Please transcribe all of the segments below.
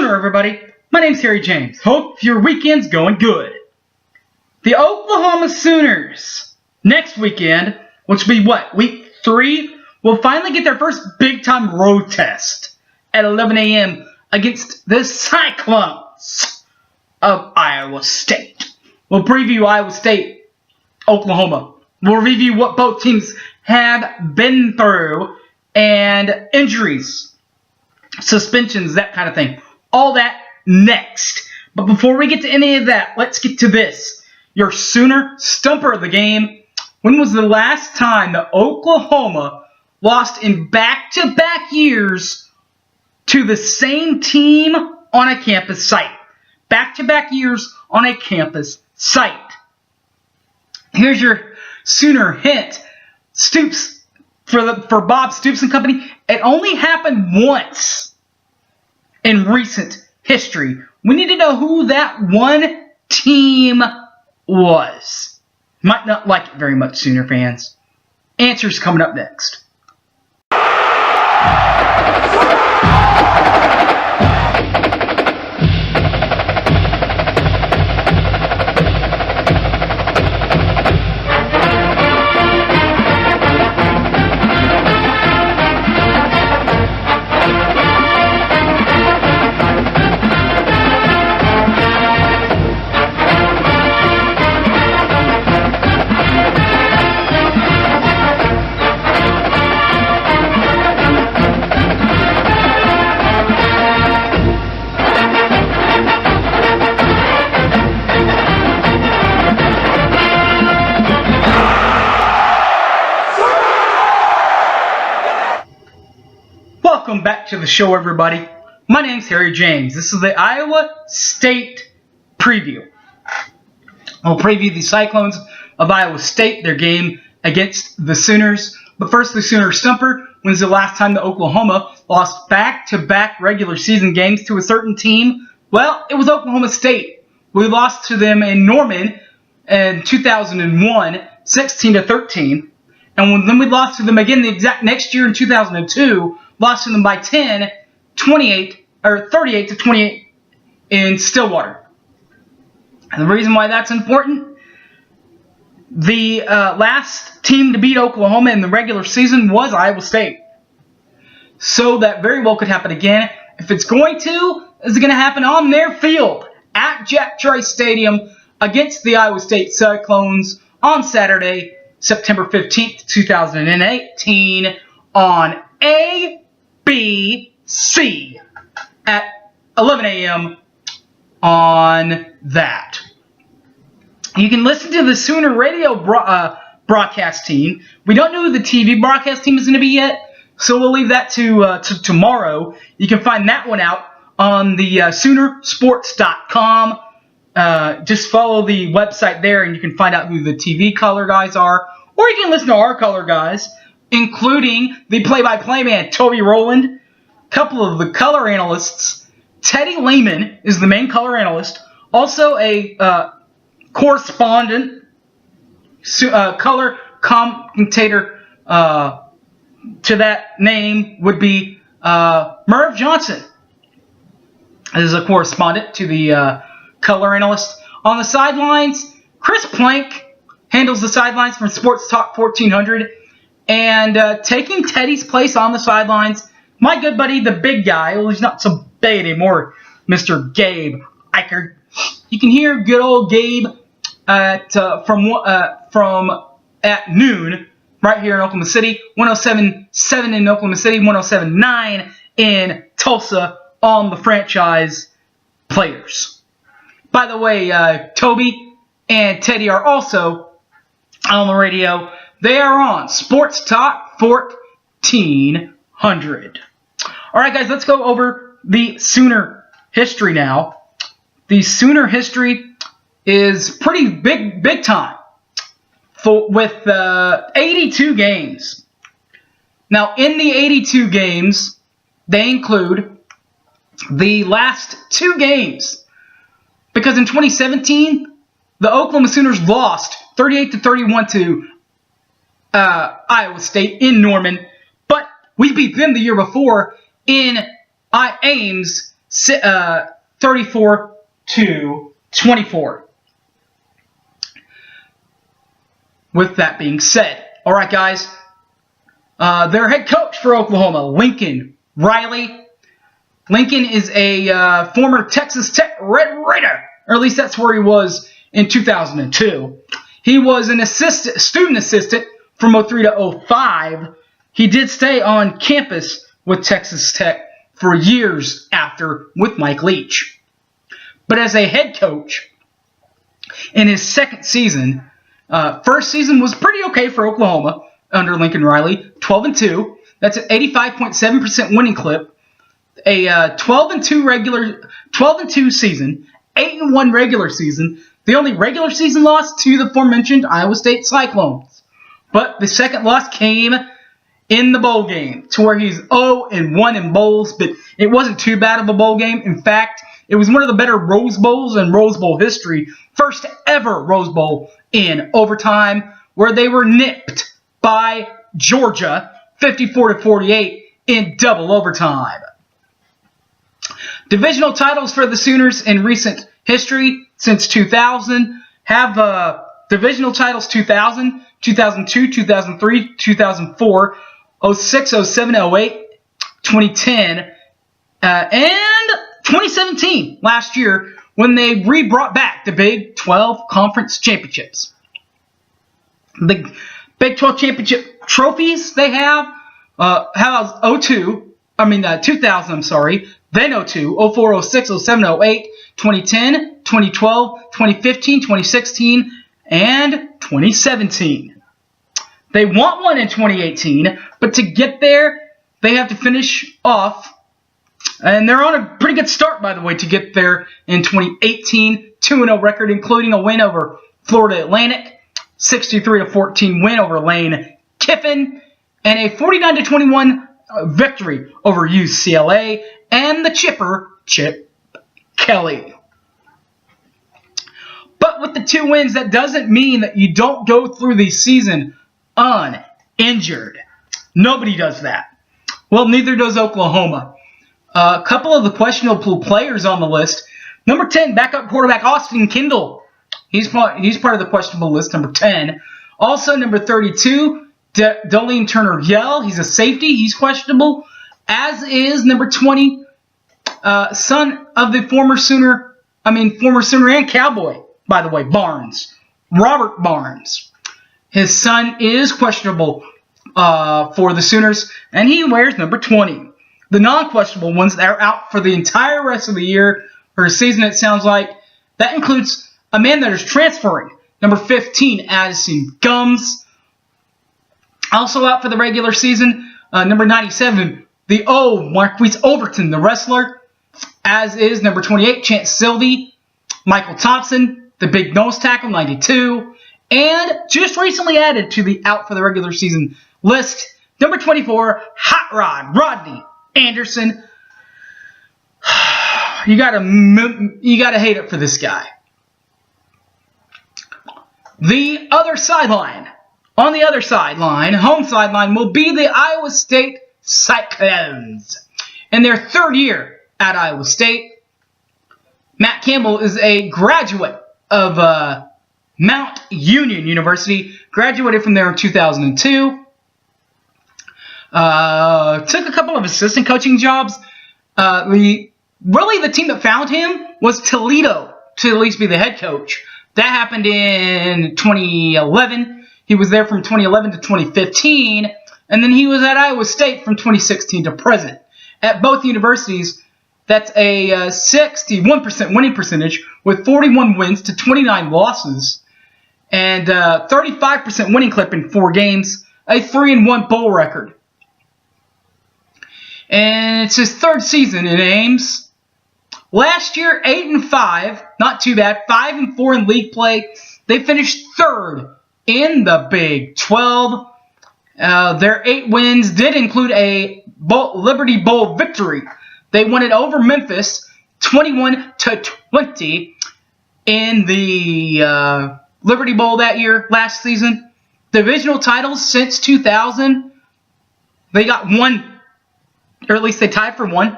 Sooner, everybody. My name's Harry James. Hope your weekend's going good. The Oklahoma Sooners, next weekend, which will be what, week 3, will finally get their first big-time road test at 11 a.m. against the Cyclones of Iowa State. We'll preview Iowa State, Oklahoma. We'll review what both teams have been through and injuries, suspensions, that kind of thing. All that next. But before we get to any of that, let's get to this. Your Sooner Stumper of the game. When was the last time that Oklahoma lost in back-to-back years to the same team on a campus site? Back-to-back years on a campus site. Here's your Sooner hint. Stoops, for Bob Stoops and company, it only happened once in recent history. We need to know who that one team was. Might not like it very much, Sooner fans. Answers coming up next. Welcome back to the show, everybody. My name's Harry James. This is the Iowa State preview. I'll preview the Cyclones of Iowa State, their game against the Sooners. But first, the Sooner Stumper. When's the last time that Oklahoma lost back-to-back regular season games to a certain team? Well, it was Oklahoma State. We lost to them in Norman in 2001, 16-13. And then we lost to them again the exact next year in 2002. Lost to them by 38-28 in Stillwater. And the reason why that's important, the last team to beat Oklahoma in the regular season was Iowa State. So that very well could happen again. If it's going to, it's going to happen on their field at Jack Trice Stadium against the Iowa State Cyclones on Saturday, September 15th, 2018 on ABC at 11 a.m. on that. You can listen to the Sooner radio broadcast team. We don't know who the TV broadcast team is going to be yet, so we'll leave that to tomorrow. You can find that one out on the Soonersports.com. Just follow the website there, and you can find out who the TV color guys are, or you can listen to our color guys, including the play-by-play man, Toby Rowland, a couple of the color analysts. Teddy Lehman is the main color analyst, also a correspondent, color commentator to that name would be Merv Johnson. Is a correspondent to the color analyst. On the sidelines, Chris Plank handles the sidelines from Sports Talk 1400. And taking Teddy's place on the sidelines, my good buddy, the big guy. Well, he's not so big anymore, Mr. Gabe Eichert. You can hear good old Gabe from at noon right here in Oklahoma City. 107.7 in Oklahoma City, 107.9 in Tulsa on the franchise players. By the way, Toby and Teddy are also on the radio. They are on Sports Talk 1400. All right, guys, let's go over the Sooner history now. The Sooner history is pretty big time with 82 games. Now, in the 82 games, they include the last 2 games. Because in 2017, the Oklahoma Sooners lost 38-31 to Iowa State in Norman, but we beat them the year before in Ames 34-24. With that being said, all right, guys, their head coach for Oklahoma, Lincoln Riley. Lincoln is a former Texas Tech Red Raider, or at least that's where he was in 2002. He was an student assistant from 03 to 05. He did stay on campus with Texas Tech for years after with Mike Leach. But as a head coach, in his second season, first season was pretty okay for Oklahoma under Lincoln Riley, 12-2. That's an 85.7% winning clip. A 12-2 season, 8-1 regular season. The only regular season loss to the aforementioned Iowa State Cyclones. But the second loss came in the bowl game, to where he's 0-1 in bowls, but it wasn't too bad of a bowl game. In fact, it was one of the better Rose Bowls in Rose Bowl history. First ever Rose Bowl in overtime, where they were nipped by Georgia 54-48 in double overtime. Divisional titles for the Sooners in recent history since 2000 have divisional titles 2000, 2002, 2003, 2004, 06, 07, 08, 2010, and 2017 last year when they brought back the Big 12 Conference Championships. The Big 12 Championship trophies they have, 2000, I'm sorry, then 02, 04, 06, 07, 08, 2010, 2012, 2015, 2016, and 2017. They want one in 2018, but to get there, they have to finish off, and they're on a pretty good start, by the way, to get there in 2018, 2-0 record, including a win over Florida Atlantic, 63-14 win over Lane Kiffin, and a 49-21 victory over UCLA and the Chipper, Chip Kelly. But with the 2 wins, that doesn't mean that you don't go through the season uninjured. Nobody does that. Well, neither does Oklahoma. A couple of the questionable players on the list. Number 10, backup quarterback Austin Kendall. He's part of the questionable list, number 10. Also, number 32, Darlene Turner-Yell. He's a safety. He's questionable. As is number 20, son of the former Sooner and Cowboy, by the way, Barnes. Robert Barnes. His son is questionable for the Sooners, and he wears number 20. The non-questionable ones that are out for the entire rest of the year, or season it sounds like, that includes a man that is transferring, number 15, Addison Gums. Also out for the regular season, number 97, the Marquise Overton, the wrestler. As is number 28, Chance Sylvie. Michael Thompson, the big nose tackle, 92. And just recently added to the out for the regular season list, number 24, Hot Rod, Rodney Anderson. You gotta hate it for this guy. The other sideline. On the other sideline, home sideline, will be the Iowa State Cyclones. In their third year at Iowa State, Matt Campbell is a graduate of Mount Union University. Graduated from there in 2002. Took a couple of assistant coaching jobs. The team that found him was Toledo to at least be the head coach. That happened in 2011. He was there from 2011 to 2015, and then he was at Iowa State from 2016 to present. At both universities, that's a 61% winning percentage with 41 wins to 29 losses, and 35% winning clip in 4 games, a 3-1 bowl record. And it's his third season in Ames. Last year, 8-5, not too bad. 5-4 in league play. They finished third in the Big 12. Their 8 wins did include a Liberty Bowl victory. They won it over Memphis, 21-20 in the Liberty Bowl that year, last season. Divisional titles since 2000. They got 1, or at least they tied for 1.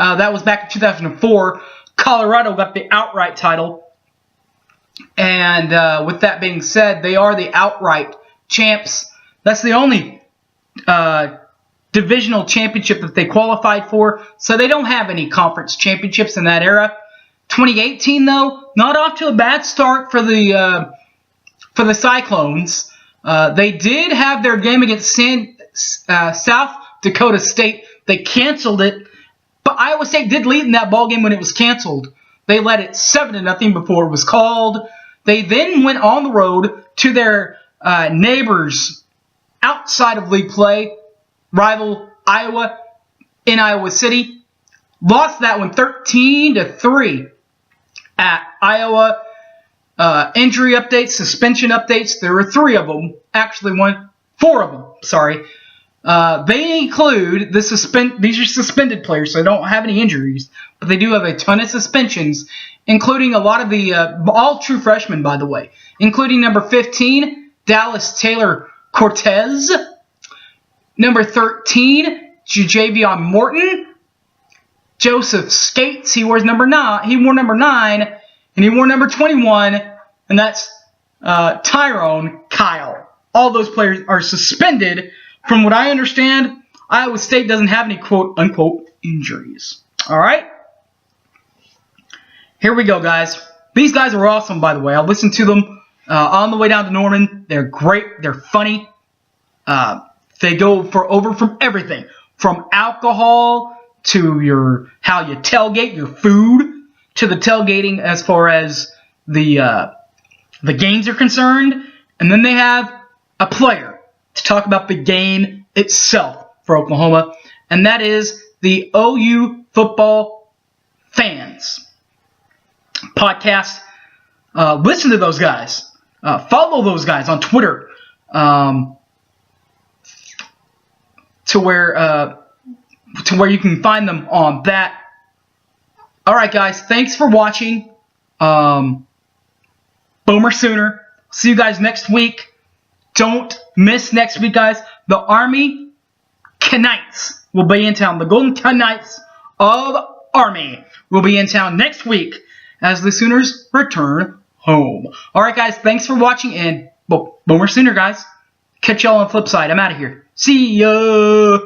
That was back in 2004. Colorado got the outright title. And with that being said, they are the outright champs. That's the only divisional championship that they qualified for. So they don't have any conference championships in that era. 2018, though, not off to a bad start for the Cyclones. They did have their game against South Dakota State. They canceled it, but Iowa State did lead in that ball game when it was canceled. They led it 7-0 before it was called. They then went on the road to their neighbors outside of league play, rival Iowa in Iowa City. Lost that one 13-3 at Iowa. Injury updates, suspension updates. There were 3 of them. Actually, 4 of them. Sorry. They include these are suspended players, so they don't have any injuries, but they do have a ton of suspensions, including a lot of the all true freshmen, by the way, including number 15, Dallas Taylor Cortez, number 13, Javion Morton, Joseph Skates. He wore number 9. And he wore number 21, and that's Tyrone Kyle. All those players are suspended. From what I understand, Iowa State doesn't have any quote-unquote injuries. All right? Here we go, guys. These guys are awesome, by the way. I listened to them on the way down to Norman. They're great. They're funny. They go from everything, from alcohol to how you tailgate your food, to the tailgating as far as the games are concerned. And then they have a player to talk about the game itself for Oklahoma, and that is the OU Football Fans podcast. Listen to those guys. Follow those guys on Twitter to where you can find them on that. All right, guys. Thanks for watching. Boomer Sooner. See you guys next week. Don't miss next week, guys. The Army Knights will be in town. The Golden Knights of Army will be in town next week as the Sooners return home. All right, guys. Thanks for watching, and Boomer Sooner, guys. Catch y'all on the flip side. I'm out of here. See ya.